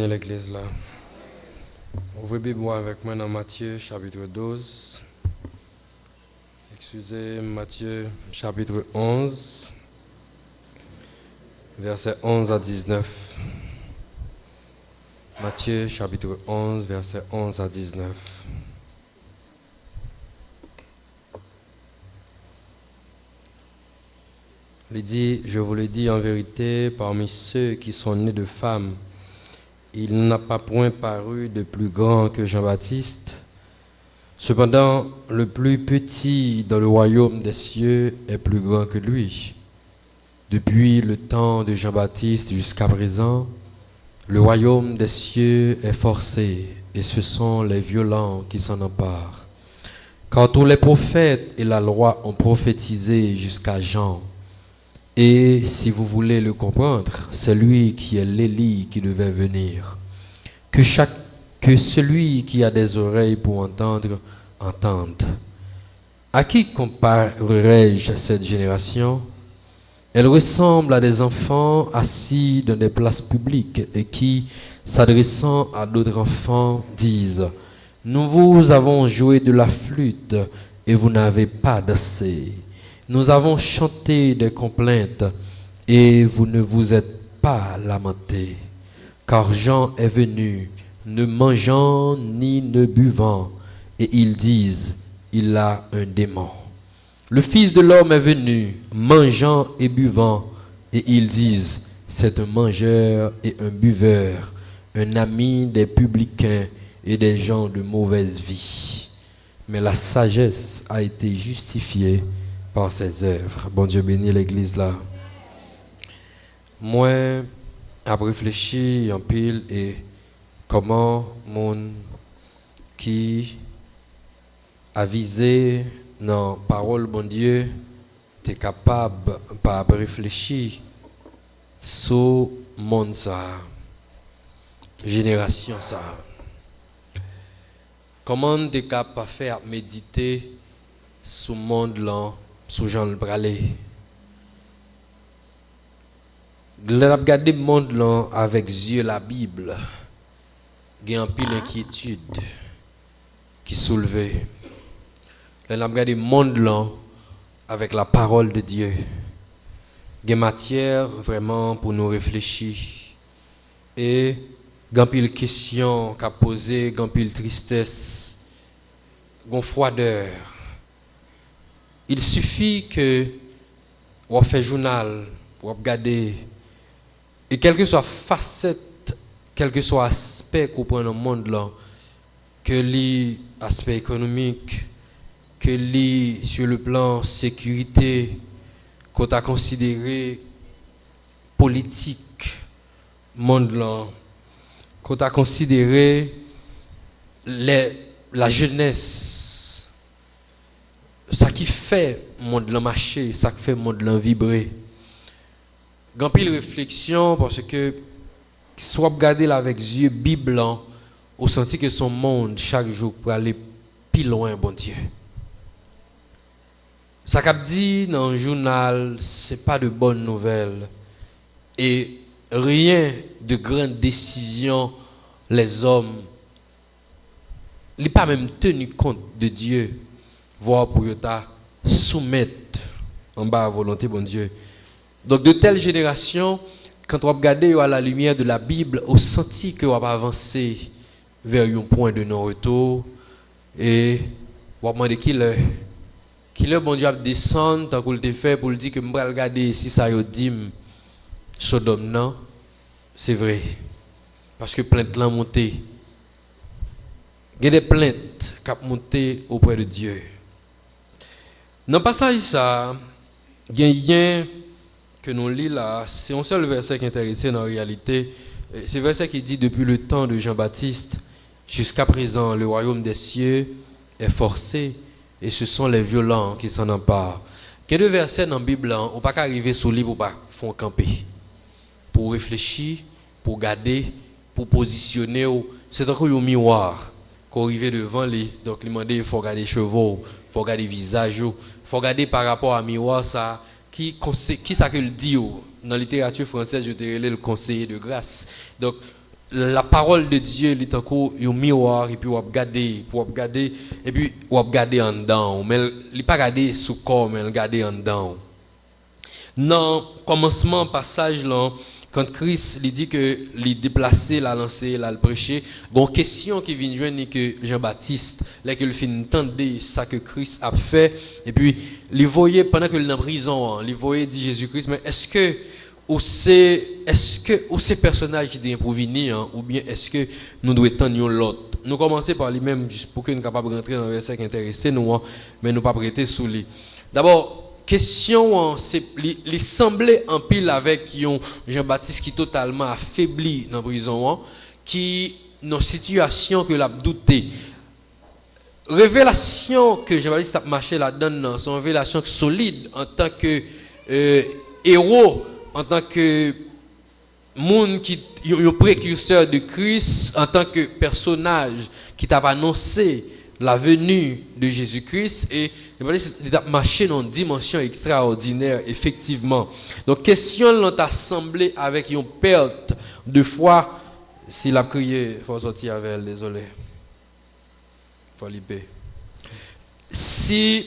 L'église là. Ouvrez Bible avec moi dans Matthieu chapitre 12. Excusez, Matthieu chapitre 11, versets 11 à 19. Matthieu chapitre 11, versets 11 à 19. Il dit, je vous le dis en vérité, parmi ceux qui sont nés de femmes, il n'a pas point paru de plus grand que Jean-Baptiste. Cependant, le plus petit dans le royaume des cieux est plus grand que lui. Depuis le temps de Jean-Baptiste jusqu'à présent, le royaume des cieux est forcé, et ce sont les violents qui s'en emparent. Car tous les prophètes et la loi ont prophétisé jusqu'à Jean. Et si vous voulez le comprendre, c'est lui qui est l'Élie qui devait venir. Que celui qui a des oreilles pour entendre, entende. À qui comparerai-je cette génération? Elle ressemble à des enfants assis dans des places publiques et qui, s'adressant à d'autres enfants, disent « Nous vous avons joué de la flûte et vous n'avez pas dansé. Nous avons chanté des complaintes et vous ne vous êtes pas lamentés. Car Jean est venu, ne mangeant ni ne buvant, et ils disent, il a un démon. Le Fils de l'homme est venu, mangeant et buvant, et ils disent, c'est un mangeur et un buveur, un ami des publicains et des gens de mauvaise vie. Mais la sagesse a été justifiée par ses œuvres. Bon Dieu bénit l'église là. Moi, après réfléchir en pile et comment mon qui a visé dans parole bon Dieu est capable par réfléchir sur monde ça, génération ça. Comment t'es capable de faire méditer sur monde là? Sous Jean le Bralé. Nous avons regardé le monde là avec yeux la Bible. Il y a un pile d'inquiétude qui soulevait. Nous avons regardé le monde là avec la parole de Dieu. Il y a matière vraiment pour nous réfléchir. Et il y a un pile question qu'a posé, il y a un pile tristesse, il y a une froideur. Il suffit que vous fait journal, vous regardez, et quelle que soit facette, quel que soit aspect qu'on prend dans le monde là, que l'aspect économique, que sur le plan sécurité, qu'on a considéré politique, monde là, qu'on a considéré la jeunesse. Ça qui fait monde l'en marcher, ça qui fait monde l'en vibrer. Grand pile réflexion parce que soit regarder là avec yeux Bible, au senti que son monde chaque jour pour aller plus loin, bon Dieu. Ça qu'a dit dans un journal, c'est pas de bonnes nouvelles et rien de grande décision les hommes n'ont pas même tenu compte de Dieu. Voir pour ta soumettre en bas à volonté, bon Dieu. Donc de telle génération, quand on regarde à la lumière de la Bible, on sentit qu'on va avancer vers un point de non-retour et on va demander qui le bon Dieu descend tant qu'on le fait pour le dire que je vais regarder si ça y dit Sodome non, c'est vrai parce que plainte l'a monté. Il y a des plaintes qui ont monté auprès de Dieu. Dans le passage, ça, il y a un que nous lisons là, c'est un seul verset qui est intéressant dans la réalité. C'est le verset qui dit depuis le temps de Jean-Baptiste jusqu'à présent, le royaume des cieux est forcé et ce sont les violents qui s'en emparent. Il y a deux versets dans la Bible, on ne peut pas arriver sous le livre pour faire camper. Pour réfléchir, pour garder, pour positionner, c'est encore un miroir. Quand arrive devant lui, donc il faut regarder les chevaux, il faut regarder les visages, il faut regarder par rapport à miroir ça, qui ça que le dit dans la littérature française, je te relève le conseiller de grâce. Donc la parole de Dieu est encore un miroir et puis on regarder et puis on regarder en dedans mais il pas regarder sous corps mais regarder en dedans. Dans commencement passage là quand Christ lui dit que il déplacé la lancer la prêcher bon question qui vient joindre que Jean-Baptiste là qu'il fin entendre ça que Christ a fait et puis il voyait pendant que il est en prison il voyait dit Jésus-Christ mais est-ce que ces personnages qui viennent pour venir ou bien est-ce que nous devons attendre l'autre. Nous commençons par lui-même juste pour que nous soyons capables de rentrer dans le verset qui intéresse nous mais nous pas prêter sous lui. D'abord question c'est il semblait en pile avec Jean-Baptiste qui totalement affaibli dans la prison qui dans situation que l'a douté. Révélation que Jean-Baptiste a marché là-dedans c'est une révélation solide en tant que héros en tant que monde qui est précurseur de Christ, en tant que personnage qui t'a annoncé la venue de Jésus-Christ et il a marché dans une dimension extraordinaire effectivement. Donc question l'ont assemblé avec une perte de foi. S'il a crié, il faut sortir avec elle, désolé. Il faut libérer. Si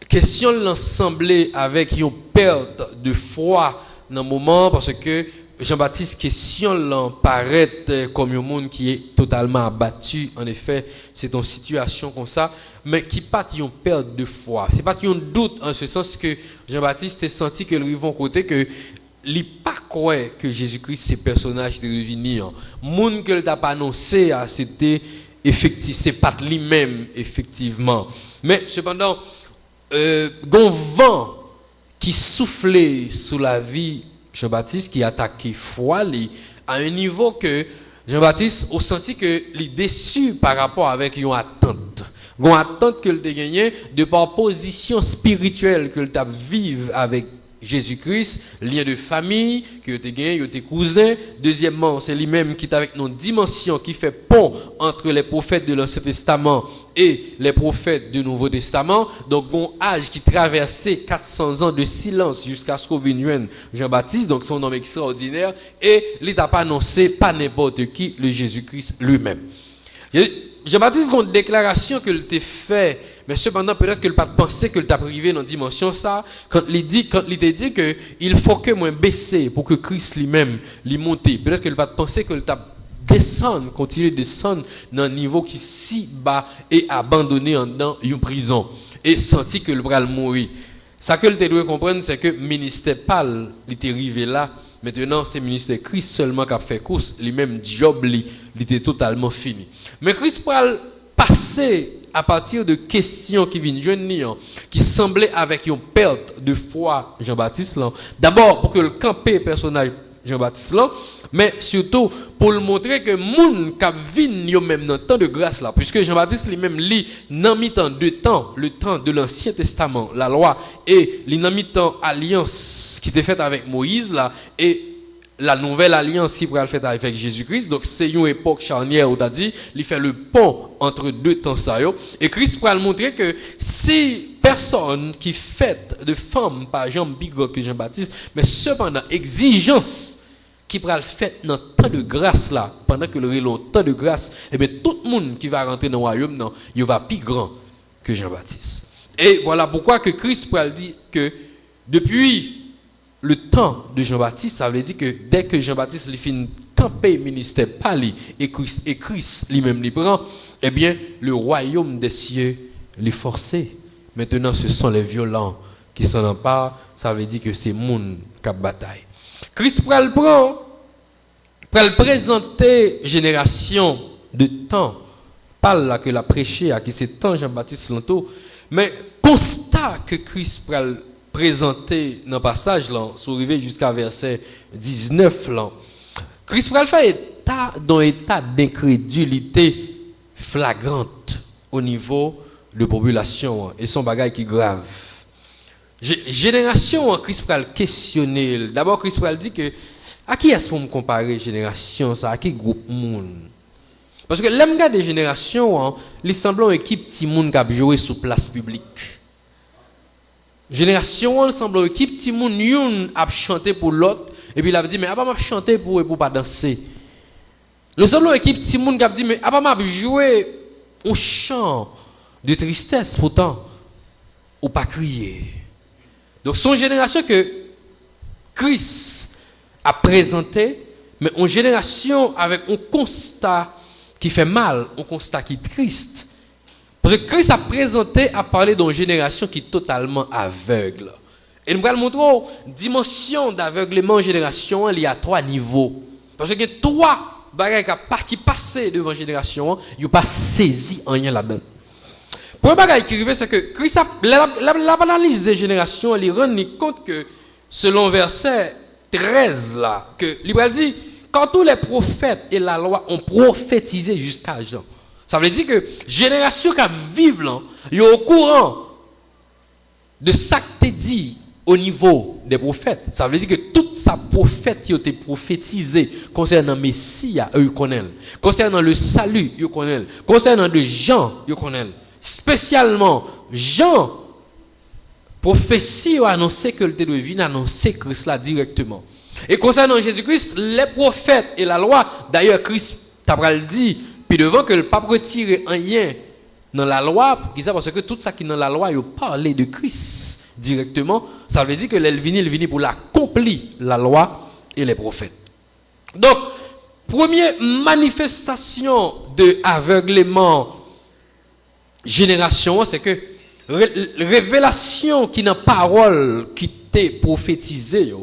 question l'assemblée avec une perte de foi dans le moment parce que Jean-Baptiste question paraît comme un monde qui est totalement abattu. En effet, c'est une situation comme ça, mais qui pas une perte de foi. C'est pas un doute en ce sens que Jean-Baptiste a senti que le vont côté que il pas croire que Jésus-Christ c'est personnage de revenir. Monde que t'a pas annoncé c'était effectivement c'est pas lui-même effectivement. Mais cependant gon vent qui soufflait sous la vie Jean-Baptiste qui attaquait foi à un niveau que Jean-Baptiste a senti que il est déçu par rapport avec une attente. Une attente que il a gagné de par position spirituelle que il a vivre avec Jésus-Christ, lien de famille que tu as gagné, tes cousins. Deuxièmement, c'est lui-même qui est avec nos dimensions qui fait pont entre les prophètes de l'Ancien Testament et les prophètes du Nouveau Testament. Donc, un âge qui traversait 400 ans de silence jusqu'à ce qu'on vienne Jean-Baptiste. Donc, son nom extraordinaire. Et il n'a pas annoncé pas n'importe qui, le Jésus-Christ lui-même. Jean-Baptiste a une déclaration qu'il t'a fait, mais cependant peut-être qu'il n'a pas pensé qu'il t'a privé dans la dimension ça, quand il t'a dit que il faut que moi baisser pour que Christ lui-même lui monte. Peut-être qu'il n'a pas pensé qu'il t'a descendre, continuer de descendre dans un niveau qui si bas et abandonné dans une prison et senti que le bras mourir. Ça que tu dois comprendre c'est que ministère Paul il était arrivé là. Maintenant, c'est le ministère Christ seulement qui a fait course, lui-même job, il était totalement fini. Mais Christ parle passer à partir de questions qui viennent jeunes, qui semblaient avec une perte de foi Jean-Baptiste là. D'abord pour que le campé personnage Jean-Baptiste là, mais surtout pour le montrer que monde qui vient même dans le temps de grâce là, puisque Jean-Baptiste lui-même lit dans mi-temps deux temps, le temps de l'Ancien Testament, la loi et dans mi-temps alliance qui était faite avec Moïse là et la nouvelle alliance qui pourrait le faire avec Jésus-Christ. Donc c'est une époque charnière où t'as dit, il fait le pont entre deux temps ça et Christ pourrait montrer que si personne qui fait de femme par Jean Bigre que Jean-Baptiste, mais cependant exigence qui pourra le faire dans le temps de grâce là, pendant que le temps de grâce, et bien tout le monde qui va rentrer dans le royaume, non, il va plus grand que Jean-Baptiste. Et voilà pourquoi que Christ pourra dire que depuis le temps de Jean-Baptiste, ça veut dire que dès que Jean-Baptiste lui finit camper ministère pali et Christ lui-même lui prend, eh bien le royaume des cieux les forcé. Maintenant ce sont les violents qui s'en emparent, ça veut dire que c'est monde qui a bataille. Christ pral prend pour le présenter génération de temps, parle là que l'a prêché à qui c'est temps Jean-Baptiste Lanto, mais constat que Christ pral présenter dans le passage là, sur arrivé jusqu'à verset 19 là. Christ pral fait état dans état d'incrédulité flagrante au niveau de population et son bagage qui grave. Génération Christ pral questionner. D'abord Christ pral dit que à qui est-ce pour me comparer génération ça à qui groupe monde? Parce que l'aime gars des générations les semblent équipe petit monde qui a joué sous place publique. Génération semble équipe petit monde yon a chanté pour l'autre et puis il a dit mais pas m'a chanter pour pas danser. Nous sommes équipe petit monde qui a dit mais pas m'a jouer un chant de tristesse pourtant ou pas crier. Donc son génération que Christ a présenté mais une génération avec un constat qui fait mal, un constat qui est triste. Parce que Christ a présenté à parler d'une génération qui est totalement aveugle. Et nous allons montrer une dimension d'aveuglement en génération, il y a 3 niveaux. Parce que 3 bagages qui passent devant la génération, ils n'ont pas saisi rien là-dedans. Pour un bagage qui arrive, c'est que Christ a analysé la génération, il rend compte que, selon verset 13, là, que l'Ibrahim dit, quand tous les prophètes et la loi ont prophétisé jusqu'à Jean. Ça veut dire que la génération qui vivent là, ils sont au courant de ça que tu dit au niveau des prophètes. Ça veut dire que toute sa prophète qui a été prophétisée concernant le Messie, ils connaissent. Concernant le salut, ils connaissent. Concernant de Jean, ils connaissent. Spécialement, Jean, prophétie a annoncé que le devait venir annoncer Christ là directement. Et concernant Jésus-Christ, les prophètes et la loi, d'ailleurs Christ t'a dit, puis devant que le pape retire rien dans la loi, parce que tout ça qui est dans la loi, il parle de Christ directement, ça veut dire que il vient pour l'accomplir la loi et les prophètes. Donc, première manifestation de aveuglement génération, c'est que révélation qui n'a parole qui t'est prophétisée,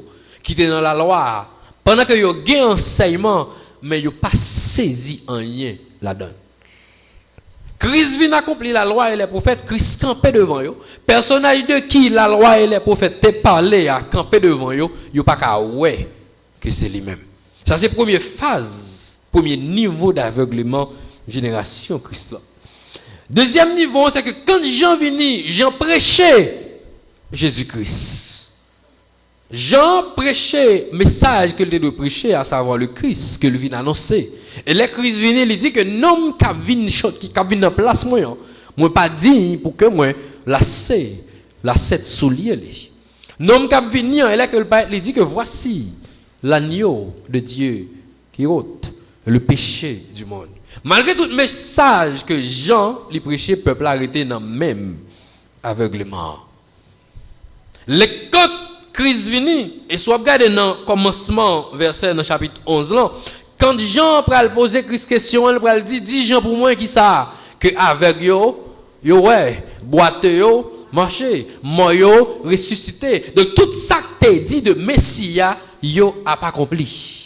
qui était dans la loi, pendant que yo gain enseignement, mais yo pas saisi en rien là-dedans. Christ vient accomplir la loi et les prophètes, Christ campait devant eux. Personnage de qui la loi et les prophètes t'ont parlé à camper devant eux, yo pas qu'à ouais que c'est lui-même. Ça c'est première phase, premier niveau d'aveuglement génération Christ là. Deuxième niveau, c'est que quand Jean venait, Jean prêchait Jésus-Christ. Jean prêchait le message qu'il devait prêcher, à savoir le Christ, que lui vient annoncer. Et le Christ vient, il dit que l'homme qui vient en place, moi pas dit pour que moi, la sept souliers. L'homme qui vient, il dit que voici l'agneau de Dieu qui ôte le péché du monde. Malgré tout le message que Jean lui prêchait, le peuple a arrêté dans le même aveuglement. Quand Christ vini, et soit regardez dans le commencement, verset dans le chapitre 11, là, quand Jean pral poser Christ question, il pral dire, dis Jean pour moi qui ça, que avec yo ouais, boiteux yo, marché, mort yo, ressuscité. Donc tout ça que t'es dit de Messia, yo a pas accompli.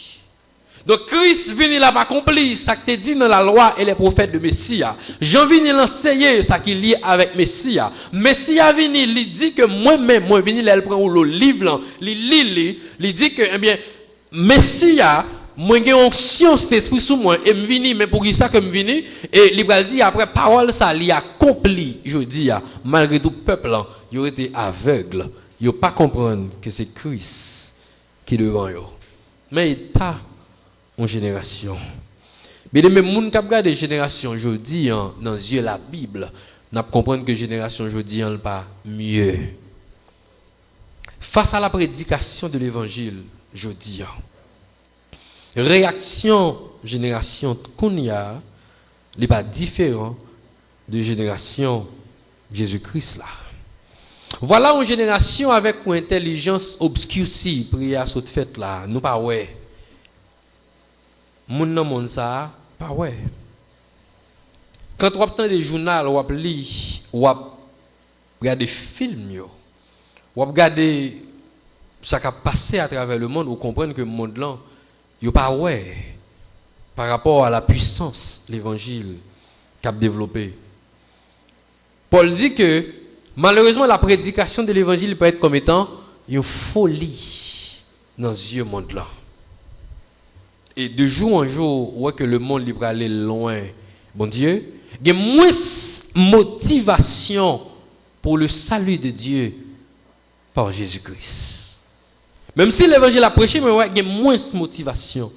Donc Christ vient là pas accompli ça que t'es dit dans la loi et les prophètes de Messia. Jean vient l'enseigner ça qui lie avec Messia. Messia vient il dit que moi-même moi vient il prend le livre là, il dit que eh bien Messia moi j'ai onction cet esprit sous moi et me vini mais pour qui ça que me vini et il va dire après parole ça li accompli je dis malgré tout peuple là il aurait été aveugle, il pas comprendre que c'est Christ qui devant eux. Mais il t'a en génération. Mais les gens qui regardent des générations aujourd'hui dans les yeux de la Bible, n'a comprendre que génération aujourd'hui n'est pas mieux. Face à la prédication de l'évangile aujourd'hui, réaction génération Kounia n'est pas différent de génération Jésus-Christ là. Voilà une génération avec une intelligence obscurcie, prière saute fête là, nous pas ouais. Moun nan moun ça pas ouais. Quand on entend des journaux, on lit, on regarde des films yo. On regarde ça qui a passé à travers le monde, on comprend que le monde là yo pas ouais par rapport à la puissance de l'évangile qu'a développé. Paul dit que malheureusement la prédication de l'évangile peut être comme étant une folie dans les yeux du monde là. Et de jour en jour, on voit que le monde libre aller loin. Bon Dieu, il y a moins motivation pour le salut de Dieu par Jésus-Christ. Même si l'évangile a prêché, mais il y a moins motivation.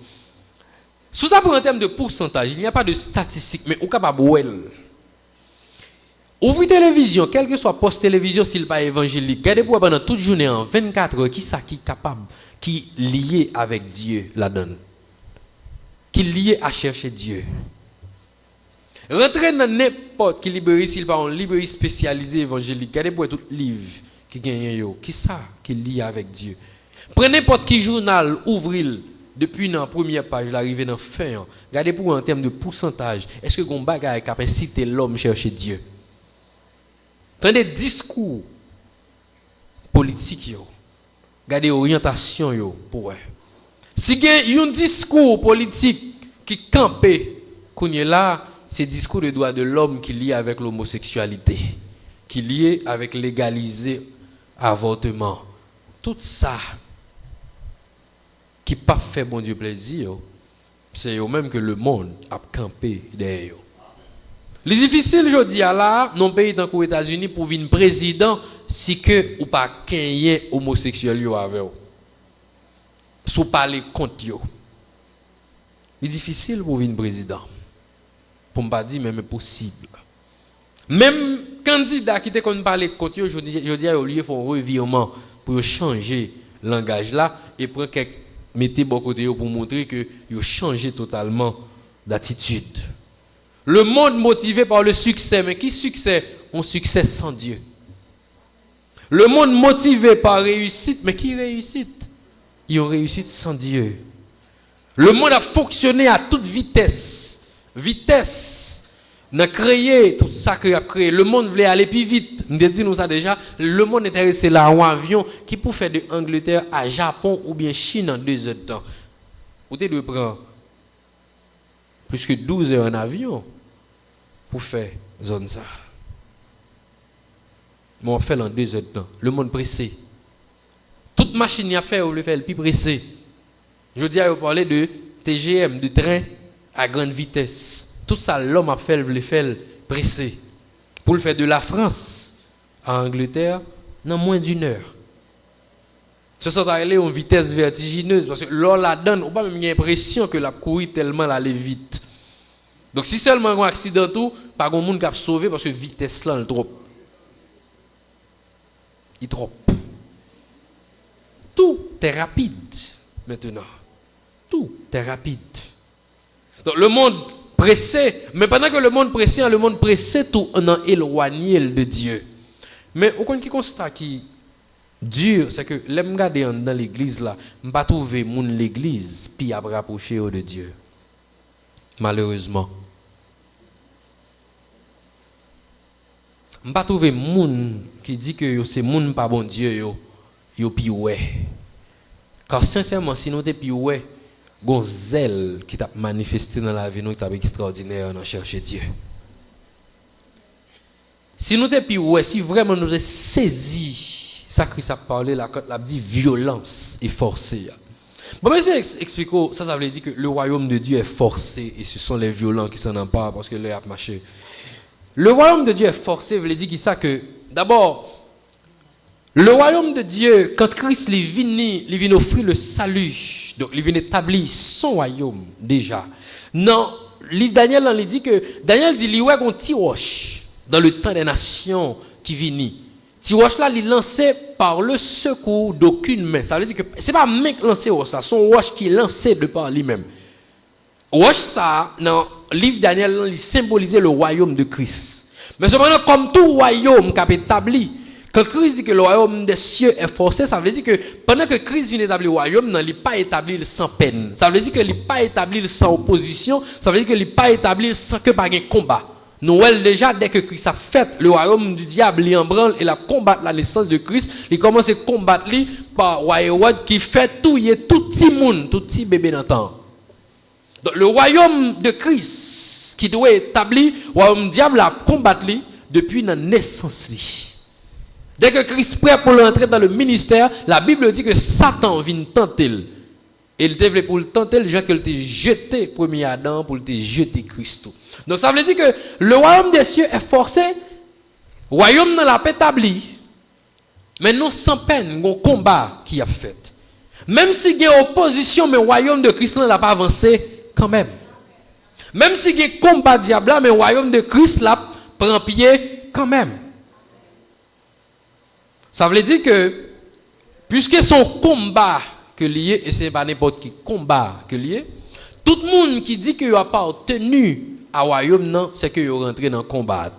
Sous en termes de pourcentage, il n'y a pas de statistique, mais on est capable de voir. Ouvrez télévision, quel que soit post-télévision, s'il n'est pas évangélique, gardez pour pendant toute journée en 24 heures, qui est capable, qui est lié avec Dieu là-dedans. qui est lié à chercher Dieu. Rentrez dans n'importe quelle librairie, s'il parle une librairie spécialisée évangélique, regardez pour tout livre qui gagne qui ça qui est lié avec Dieu. Prenez n'importe quel journal, ouvrez-le depuis la première page, l'arrivée dans la fin. Regardez pour en termes de pourcentage, est-ce que gon bagaille qui a incité l'homme à chercher Dieu? Regardez discours politiques, regardez orientation pour eux. Si il y a un discours politique qui campe, qu'on est là, c'est le discours des droits de l'homme qui est lié avec l'homosexualité, qui est lié avec légaliser avortement. Tout ça, qui pas fait bon Dieu plaisir, c'est eux-mêmes que le monde a campé derrière. Les difficiles, je dis à là, non pays tant qu'aux États-Unis pour venir président, si que ou pas qu'un homosexuel yo avec eux. Sous parler contre eux. C'est difficile pour venir président. Pour ne pas dire même possible. Même candidat qui était qu'on parler contre eux, je dis au lieu font un revirement pour changer le langage là et prendre quelques mettez bon côté pour montrer que ils ont changé totalement d'attitude. Le monde motivé par le succès, mais qui succès? Un succès sans Dieu. Le monde motivé par réussite, mais qui réussite? Ils ont réussi sans Dieu. Le monde a fonctionné à toute vitesse. Vitesse n'a créé tout ça qu'il a créé. Le monde voulait aller plus vite. Nous disons ça déjà. Le monde est intéressé là en avion qui peut faire de Angleterre à Japon ou bien Chine en 2 heures de temps. Vous devez prendre plus que 12 heures en avion pour faire zone ça. Mais on fait en 2 heures de temps. Le monde pressé. Toute machine y a fait, on le fait le plus pressé. Je dis à vous parler de TGM, de train à grande vitesse. Tout ça, l'homme a fait, le fait pressé. Pour le faire de la France à Angleterre, dans moins d'1 heure. Ce sont allés en vitesse vertigineuse, parce que l'on la donne, on n'a pas même l'impression que la courir tellement aller vite. Donc si seulement un accident, tout, pas grand monde qui a sauvé parce que vitesse là, il trop. Il trop. Tout est rapide maintenant. Tout est rapide. Donc le monde pressé, mais pendant que le monde pressé, tout on a éloigné de Dieu. Mais au qui constat qui dur, c'est que l'aime garder dans l'église là, on pas trouver moun l'église puis à rapprocher de Dieu. Malheureusement. On pas trouver moun qui dit que c'est moun pas bon Dieu yo pi ouais. Car sincèrement si nous te pi ouais, gon zèle qui t'a manifesté dans la vie nous t'a extraordinaire dans chercher Dieu. Si nous te pi ouais, si vraiment nous avons saisi ça Christ a parlé là quand l'a dit violence et forcée. Bon mais c'est expliquer ça veut dire que le royaume de Dieu est forcé et ce sont les violents qui s'en emparent parce que leur a marché. Le royaume de Dieu est forcé veut dire que d'abord le royaume de Dieu, quand Christ est venu offrir le salut. Donc, il vient établir son royaume déjà. Non, le livre Daniel, il dit que Daniel dit il y a un petit roche dans le temps des nations qui viennent. Petit roche là, il est lancé par le secours d'aucune main. Ça veut dire que c'est pas un mec lancé roche ça, son roche qui est lancé de par lui-même. Roche ça, dans le livre Daniel, il symbolisait le royaume de Christ. Mais cependant, comme tout royaume qui a été établi, quand Christ dit que le royaume des cieux est forcé, ça veut dire que pendant que Christ vient établir le royaume, il n'est pas établi sans peine. Ça veut dire qu'il n'est pas établi sans opposition. Ça veut dire qu'il n'est pas établi sans que par un combat. Noël déjà, dès que Christ a fait, le royaume du diable il en branle et la combattre la naissance de Christ, il commence à combattre par royaume qui fait tout, il y a tout petit monde, tout petit bébé dans le temps. Donc le royaume de Christ qui doit établir, le royaume du diable a combattu depuis la naissance. Dès que Christ est prêt pour l'entrer dans le ministère, la Bible dit que Satan vient tenter. Et il devait pour le tenter, le gens qu'il t'a jeté premier Adam pour te jeter Christ. Donc ça veut dire que le royaume des cieux est forcé, le royaume dans la paix établi, mais non sans peine, un combat qui a fait. Même s'il y a opposition, mais le royaume de Christ n'a pas avancé quand même. Même s'il y a combat diable, mais le royaume de Christ là prend pied quand même. Ça veut dire que, puisque son combat que lié, et ce n'est pas n'importe qui combat que lié, Tout le monde qui dit qu'il n'a pas tenu à royaume, non, c'est qu'il est rentré dans le combat.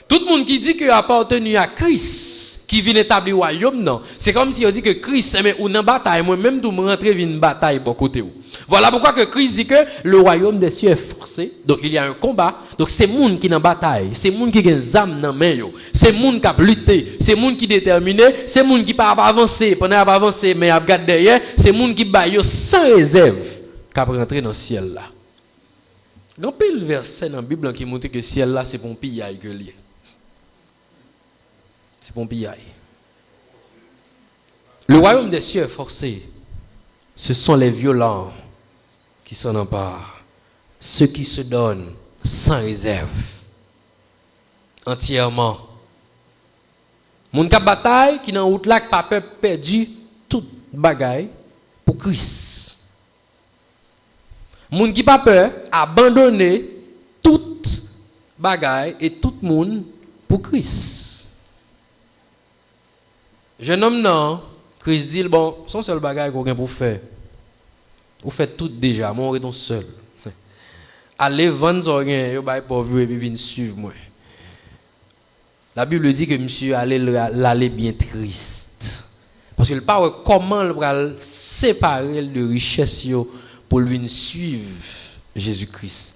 Tout le monde qui dit qu'il n'a pas tenu à Christ, qui vient établir le royaume, non, c'est comme si on dit que Christ, mais ou dans bataille, moi-même, tout me rentrer dans une bataille pour côté. Voilà pourquoi que Christ dit que le royaume des cieux est forcé. Donc il y a un combat. Donc c'est monde qui est en bataille, c'est monde qui a des âmes dans main yo. C'est monde qui a lutté, c'est monde qui est déterminé, c'est monde qui pas avancer, pendant avancer mais a garder derrière, c'est monde qui ba yo sans réserve qui a rentrer dans le ciel là. Grand pile verset dans la Bible qui montre que le ciel là c'est pour pillaille que lié. C'est pour pillaille. Le royaume des cieux est forcé. Ce sont les violents qui s'en emparent, ceux qui se donnent sans réserve, entièrement. Moun ka bataille qui dans route là pas peur perdu toute bagaille pour Christ. Moun qui pas peur abandonner toute bagaille et tout monde pour Christ. Jeune homme non, Christ dit bon, son seul bagaille qu'on a pour faire. Vous faites tout déjà, moi on est seul. Allez vendre rien, yo bay pauvre et puis venir suivre moi. La Bible dit que monsieur allait l'aller bien triste. Parce qu'il parle comment il va séparer de richesse pour venir suivre Jésus-Christ.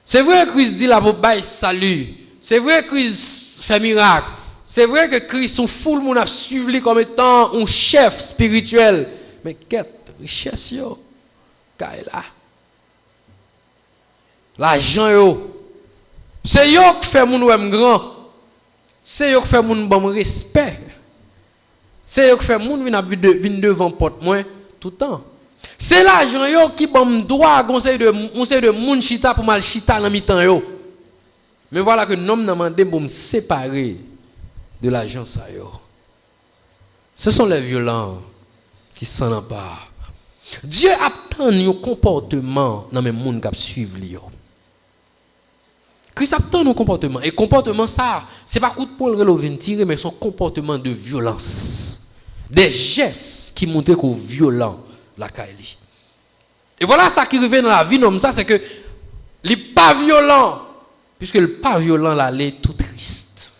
C'est vrai que Christ dit la pour bail salut. C'est vrai que Christ fait miracle. C'est vrai que Christ ou foule moun a suivi comme étant un chef spirituel. Mais quelle richesse yo. Là. L'argent yo. C'est yo qui fait moun wèm grand. C'est yo qui fait moun bon respect. C'est yo qui fait moun vinn devant porte moi tout le temps. C'est l'argent yo qui bon droit conseil de moun chita pour mal chita dans mi-temps yo. Mais voilà que nom n'a demandé pour me séparer de l'argent ça yo. Ce sont les violents qui s'en emparent. Dieu attend un comportement dans les gens qui suivent lui. Christ attend nos comportements. Et comportement ça, c'est pas coup de poing le vient tirer, mais son comportement de violence. Des gestes qui montrent qu'on violent la Kaili. Et voilà ça qui revient dans la vie comme ça, c'est que il n'est pas violent, puisque le pas violent là, il est tout triste.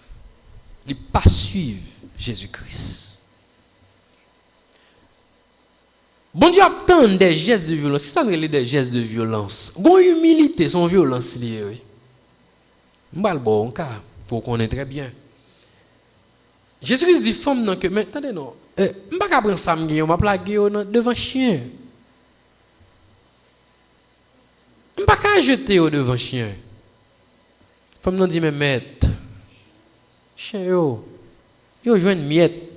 Il n'est pas suivre Jésus-Christ. Bon Dieu attend des gestes de violence. C'est ça que des gestes de violence. Bon humilité, son violence liée. Oui. M'bal bon cas pour connaître très bien. Jésus-Christ dit femme non que mais attendez non. M'pa ka prendre ça m'gé, m'a plagué devant chien. M'pa ka jeter devant chien. Femme non dit mais maître. Chien yo joine miette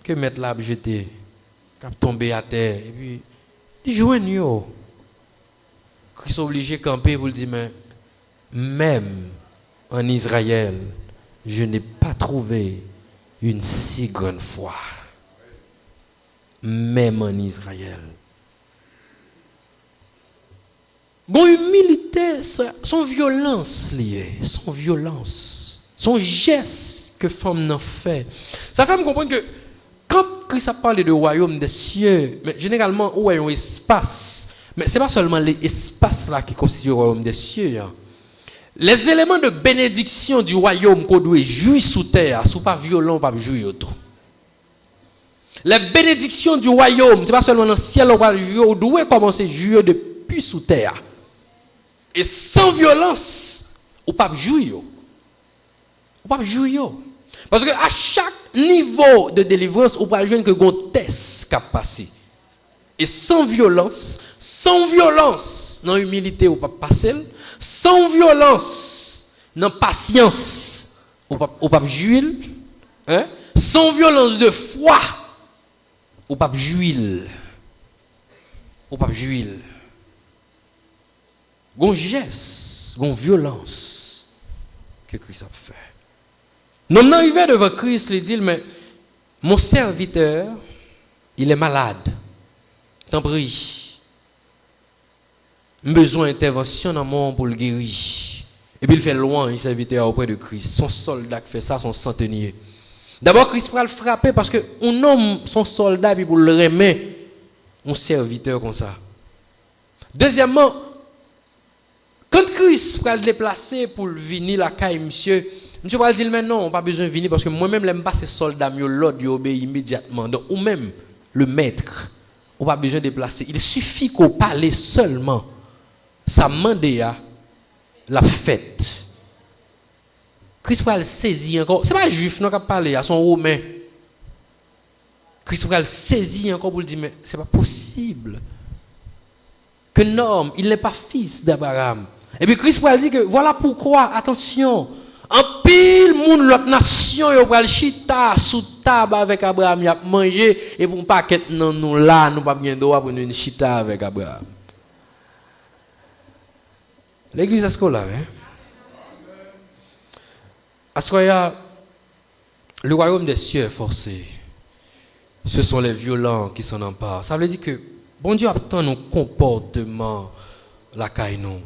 que maître l'a jeter. Cap tomber à terre et puis il joignent yo. Christ obligé camper pour dire mais même en Israël, je n'ai pas trouvé une si grande foi. Même en Israël. Bon humilité, son violence liée, son violence, son geste que femme n'en fait. Ça fait me comprendre que quand Christ a parlé de royaume des cieux, mais généralement où est un espace, mais c'est pas seulement l'espace là qui constitue le royaume des cieux. Hein. Les éléments de bénédiction du royaume qu'on doit jouir sous terre, sous pas violent, pas jouir tout. Les bénédictions du royaume, c'est pas seulement dans le ciel on va jouir, on doit commencer à jouir depuis sous terre. Et sans violence, on pas jouir. On pas jouir. Parce que à chaque niveau de délivrance, on peut jouer que un test qui a passé. Et sans violence, dans l'humilité, on peut passer. Sans violence, dans patience, on peut jouir. Hein? Sans violence de foi, on peut jouir. On peut jouir. Gon geste, gon violence que Christ a fait. Nous arrivons devant Christ, il dit, mais mon serviteur, il est malade. T'en prie. Besoin d'intervention dans mon pour le guérir. Et puis il fait loin, il serviteur auprès de Christ. Son soldat qui fait ça, son centenier. D'abord, Christ va le frapper parce que un homme, son soldat, puis pour le remettre, un serviteur comme ça. Deuxièmement, quand Christ va le déplacer pour venir la caille, monsieur va dire mais non, on n'a pas besoin de venir parce que moi-même, je n'aime pas ces soldats, l'autre, ils obéissent immédiatement. Donc, ou même le maître, on n'a pas besoin de déplacer. Il suffit qu'on parle seulement. Ça mande la fête. Christ va le saisir encore. Ce n'est pas un juif qui a parlé, à son romain. Christ va le saisir encore pour le dire mais ce n'est pas possible. Que non, il n'est pas fils d'Abraham. Et puis Christ va dire que voilà pourquoi, attention, en pile monde l'autre nation yo pral chita sous table avec Abraham y a manger et pour pas qu'être nous là nous pas bien droit pour nous chita avec Abraham. L'église est scolaire hein. Assoya le royaume des cieux est forcé. Ce sont les violents qui s'en emparent. Ça veut dire que bon Dieu attend nos comportements la caille nous.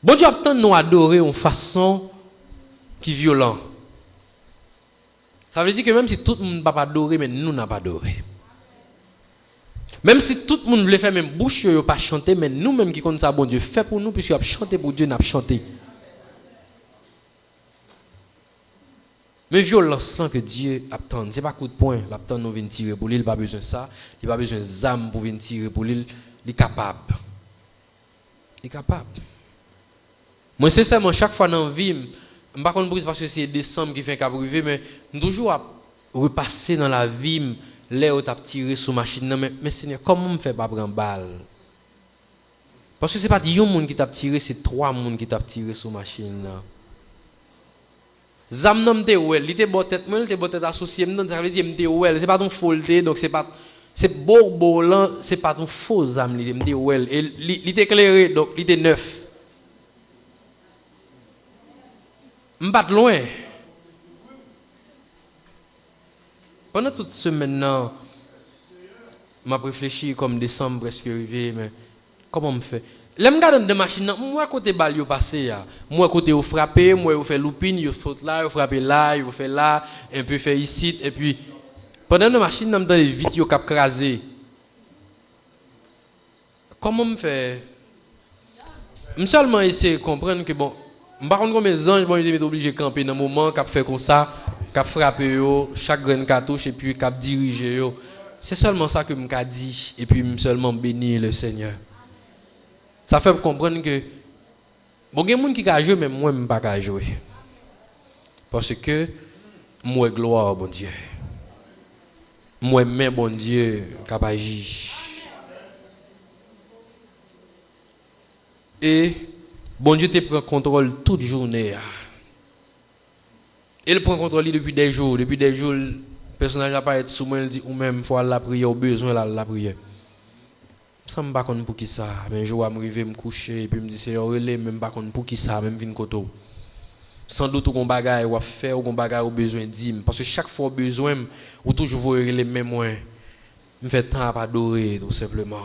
Bon Dieu attend nous adorer en façon qui est violent. Ça veut dire que même si tout le monde ne va pas adorer, mais nous n'avons pas adoré. Même si tout le monde voulait faire même bouche, ne pas chanter, mais nous-mêmes qui connaissons ça, bon Dieu fait pour nous, puisque nous avons chanté pour Dieu, nous avons chanté. Mais violence que Dieu attend, ce n'est pas coup de poing, l'attend nous vient tirer pour lui, il n'a pas besoin de ça, il n'a pas besoin d'armes pour venir tirer pour lui, il est capable. Il est capable. Moi, sincèrement, chaque fois dans la vie, je ne sais pas parce que c'est décembre qui fait un cap privé, mais je toujours repasser dans la vie, là où tu as tiré sur la machine. Mais Seigneur, comment on ne fait pas prendre balle? Parce que ce n'est pas un monde qui t'a tiré, c'est 3 personnes qui t'a tiré sur la machine. Zam nom te ouel, il était bonne tête, moi il était bonne tête associé, ça veut dire m'te ouel, c'est pas ton foldé donc c'est pas c'est beau là, c'est pas ton faux zam il m'te ouel et il était éclairé donc il était neuf. M'bat loin. Pendant toute semaine là, m'a réfléchi comme décembre presque arrivé mais comment me fait? Là me garde de machine moi côté balle yo passé ya. Moi côté au frapper, moi yo fait loupine, yo faute là, yo frapper là, yo fait là, un peu fait ici et puis pendant la machine dans les vite yo cap craser. Comment me fait? Me seulement essayer de comprendre que bon par contre, comme les anges, ils sont obligés de camper dans un moment, cap fait comme ça, cap frapper chaque graine cartouche et puis cap diriger. C'est seulement ça que je dit et puis seulement bénir le Seigneur. Ça fait comprendre que bon, il y a des gens qui peuvent jouer, mais moi, je ne peux pas jouer. Parce que moi, gloire, bon Dieu. Moi, mais bon Dieu, capable d'agir. Et bon Dieu te prend contrôle toute journée. Il prend contrôle depuis des jours. Depuis des jours, le personnage n'a pas été sous moi, il dit ou même faut la prière, au besoin la prière. Ça me pas pour qui ça, mais un jour je me réveille me coucher et puis me dit c'est relais même pas pour qui ça, même vinn koto. Sans doute qu'on bagaille ou faire ou qu'on bagaille au besoin d'im parce que chaque fois besoin ou toujours voir les mêmes moyens. Me fait temps à adorer tout simplement.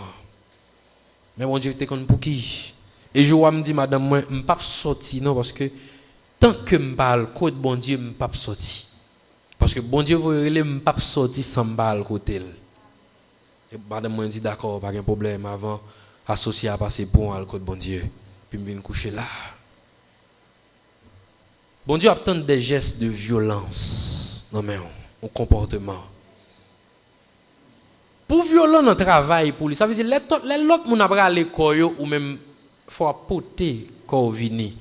Mais bon Dieu te connaît pour qui? Et je me dis madame moi me pas sorti non parce que tant que me parle côté bon Dieu me pas sorti. Parce que bon Dieu veut me pas sorti sans parler côté. Et madame moi dit d'accord, pas de problème avant associé à passer bon à le côté bon Dieu. Puis me viens coucher là. Bon Dieu attend des gestes de violence dans mon comportement. Pour violent dans le travail pour lui, ça veut dire les l'autre moun après à l'école ou même faut apporter corps vini.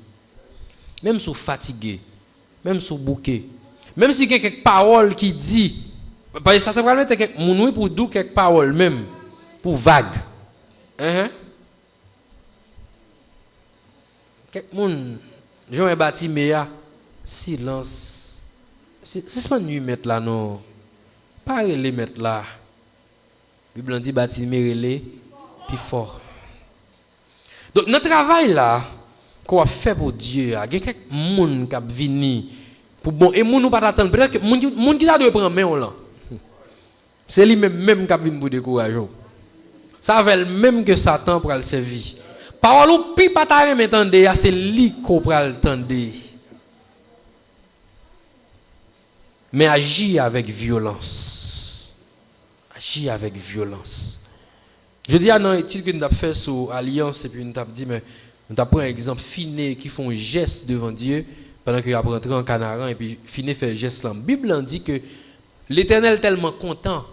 Même sous fatigué, même sous bouquet. Même si il y a quelques paroles qui dit parce que ça te permet quelques moun pour dire quelques paroles même pour vague. Quelques moun Jean bâti mais silence. C'est pas nuit mettre là non. Pas les mettre là. Bible dit bâti mais puis fort. Donc notre travail là qu'on fait pour Dieu, il y a quelques moun qui vini pour bon et moun nous pas attendre peut-être que moun qui doit prendre main là. C'est lui même qui vient pour décourager. Ça veut même que Satan pour le servir. Parole ou pi pas ta m'entendre, c'est lui qu'on pour le tendre. Mais agis avec violence. Agis avec violence. Je dis à dans l'étude que nous avons fait sur Alliance, et puis nous avons dit, mais nous avons pris un exemple finé qui font un geste devant Dieu pendant qu'il a rentré en Canaran, et puis finé fait un geste là. La Bible dit que l'Éternel est tellement content.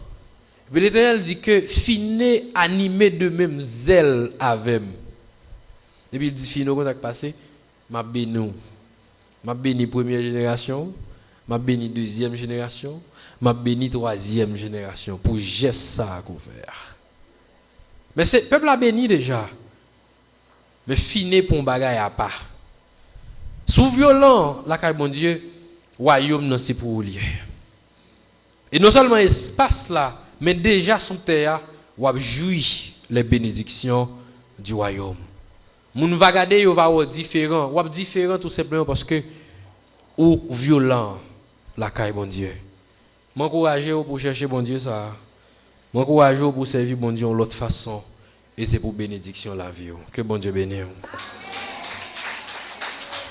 Mais l'Éternel dit que finé animé de même zèle avec. Et puis il dit, finé, comment ça passé? Ma béni. Ma béni première génération, ma béni deuxième génération, ma béni troisième génération pour geste ça qu'on fait. Mais le peuple a béni déjà. Mais finé pour un bagage à pas. Sous violent, la caille mon Dieu, royaume non c'est pour lier. Et non seulement espace là, mais déjà son terre, ou a joui les bénédictions du royaume. Moun va regarder, il va être différent. Ou différent tout simplement parce que ou violent la caille bon Dieu. M'encourager pour chercher bon Dieu ça. M'encourager pour servir bon Dieu de l'autre façon et c'est pour bénédiction la vie. Que bon Dieu bénisse.